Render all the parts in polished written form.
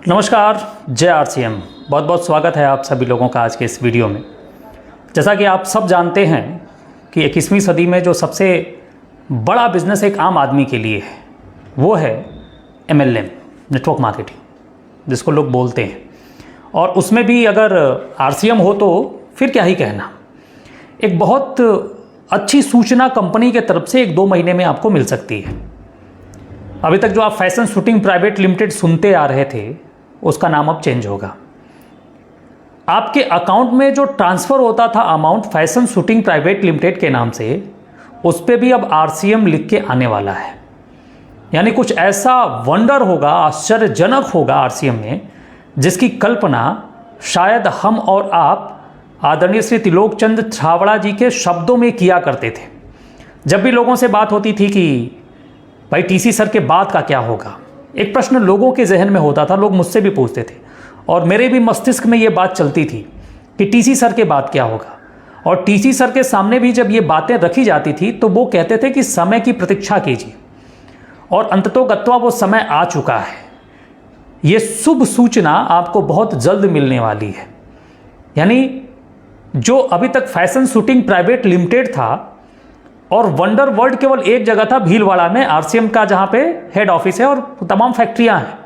नमस्कार, जय आरसीएम। बहुत बहुत स्वागत है आप सभी लोगों का आज के इस वीडियो में। जैसा कि आप सब जानते हैं कि 21वीं सदी में जो सबसे बड़ा बिजनेस एक आम आदमी के लिए है वो है MLM, नेटवर्क मार्केटिंग, जिसको लोग बोलते हैं। और उसमें भी अगर आरसीएम हो तो फिर क्या ही कहना। एक बहुत अच्छी सूचना कंपनी के तरफ से 1-2 महीने में आपको मिल सकती है। अभी तक जो आप फैशन शूटिंग प्राइवेट लिमिटेड सुनते आ रहे थे उसका नाम अब चेंज होगा। आपके अकाउंट में जो ट्रांसफ़र होता था amount fashion shooting private limited के नाम से, उस पर भी अब आरसीएम लिख के आने वाला है। यानी कुछ ऐसा वंडर होगा, आश्चर्यजनक होगा आरसीएम में, जिसकी कल्पना शायद हम और आप आदरणीय श्री त्रिलोक चंद्र छाबड़ा जी के शब्दों में किया करते थे। जब भी लोगों से बात होती थी कि भाई टीसी सर के बाद का क्या होगा, एक प्रश्न लोगों के जहन में होता था, लोग मुझसे भी पूछते थे और मेरे भी मस्तिष्क में ये बात चलती थी कि टीसी सर के बाद क्या होगा। और टीसी सर के सामने भी जब ये बातें रखी जाती थी तो वो कहते थे कि समय की प्रतीक्षा कीजिए, और अंततोगत्वा वो समय आ चुका है। ये शुभ सूचना आपको बहुत जल्द मिलने वाली है। यानी जो अभी तक फैशन शूटिंग प्राइवेट लिमिटेड था और वंडर वर्ल्ड केवल एक जगह था, भीलवाड़ा में आरसीएम का जहां पे हेड ऑफिस है और तमाम फैक्ट्रियां हैं,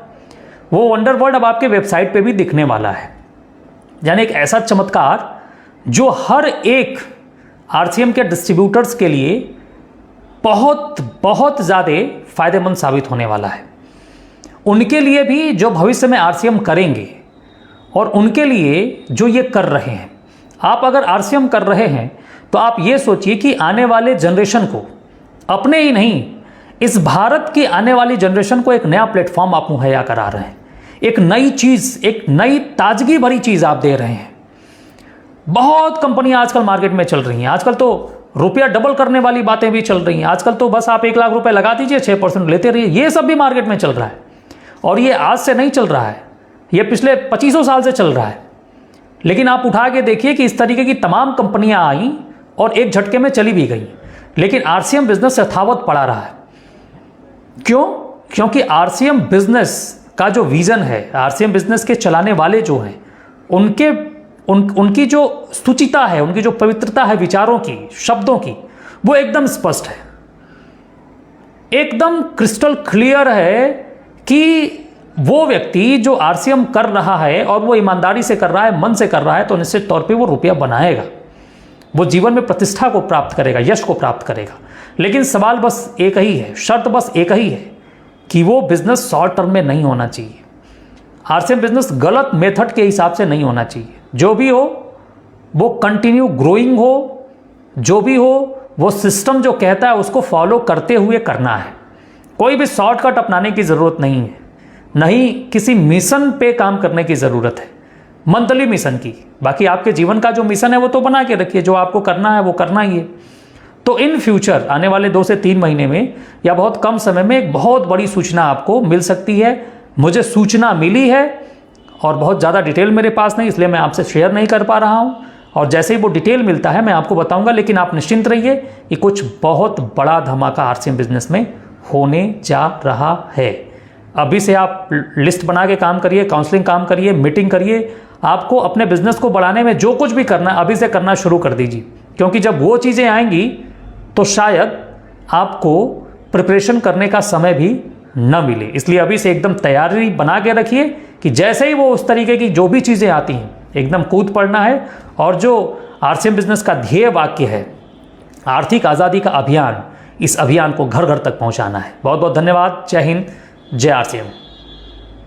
वो वंडर वर्ल्ड अब आपके वेबसाइट पे भी दिखने वाला है। यानी एक ऐसा चमत्कार जो हर एक आरसीएम के डिस्ट्रीब्यूटर्स के लिए बहुत बहुत ज़्यादा फायदेमंद साबित होने वाला है। उनके लिए भी जो भविष्य में आरसीएम करेंगे और उनके लिए जो ये कर रहे हैं। आप अगर आरसीएम कर रहे हैं तो आप ये सोचिए कि आने वाले जनरेशन को, अपने ही नहीं इस भारत की आने वाली जनरेशन को एक नया प्लेटफॉर्म आप मुहैया करा रहे हैं। एक नई चीज़, एक नई ताजगी भरी चीज़ आप दे रहे हैं। बहुत कंपनियां आजकल मार्केट में चल रही हैं। आजकल तो रुपया डबल करने वाली बातें भी चल रही हैं। आजकल तो बस आप 1 लाख रुपए लगा दीजिए, 6% लेते रहिए, ये सब भी मार्केट में चल रहा है। और ये आज से नहीं चल रहा है, ये पिछले 25 साल से चल रहा है। लेकिन आप उठा के देखिए कि इस तरीके की तमाम कंपनियां आई और एक झटके में चली भी गई, लेकिन आरसीएम बिजनेस यथावत पड़ा रहा है। क्यों? क्योंकि आरसीएम बिजनेस का जो विजन है, आरसीएम बिजनेस के चलाने वाले जो हैं, उनकी जो सुचिता है, उनकी जो पवित्रता है विचारों की, शब्दों की, वो एकदम स्पष्ट है, एकदम क्रिस्टल क्लियर है कि वो व्यक्ति जो आरसीएम कर रहा है और वो ईमानदारी से कर रहा है, मन से कर रहा है, तो निश्चित तौर पे वो रुपया बनाएगा, वो जीवन में प्रतिष्ठा को प्राप्त करेगा, यश को प्राप्त करेगा। लेकिन सवाल बस एक ही है, शर्त बस एक ही है कि वो बिजनेस शॉर्ट टर्म में नहीं होना चाहिए। आरसीएम बिजनेस गलत मेथड के हिसाब से नहीं होना चाहिए। जो भी हो वो कंटिन्यू ग्रोइंग हो, जो भी हो वो सिस्टम जो कहता है उसको फॉलो करते हुए करना है। कोई भी शॉर्टकट अपनाने की ज़रूरत नहीं है, नहीं किसी मिशन पे काम करने की ज़रूरत है, मंथली मिशन की। बाकी आपके जीवन का जो मिशन है वो तो बना के रखिए, जो आपको करना है वो करना ही है। तो इन फ्यूचर आने वाले 2 से 3 महीने में या बहुत कम समय में एक बहुत बड़ी सूचना आपको मिल सकती है। मुझे सूचना मिली है और बहुत ज़्यादा डिटेल मेरे पास नहीं, इसलिए मैं आपसे शेयर नहीं कर पा रहा हूँ। और जैसे ही वो डिटेल मिलता है मैं आपको बताऊँगा। लेकिन आप निश्चिंत रहिए कि कुछ बहुत बड़ा धमाका आरसीएम बिजनेस में होने जा रहा है। अभी से आप लिस्ट बना के काम करिए, काउंसलिंग काम करिए, मीटिंग करिए। आपको अपने बिजनेस को बढ़ाने में जो कुछ भी करना है अभी से करना शुरू कर दीजिए, क्योंकि जब वो चीज़ें आएंगी तो शायद आपको प्रिपरेशन करने का समय भी न मिले। इसलिए अभी से एकदम तैयारी बना के रखिए कि जैसे ही वो उस तरीके की जो भी चीज़ें आती हैं एकदम कूद पड़ना है। और जो आरसीएम बिजनेस का ध्येय वाक्य है, आर्थिक आज़ादी का अभियान, इस अभियान को घर घर तक पहुँचाना है। बहुत बहुत धन्यवाद। जय हिंद, जय आरसीएम।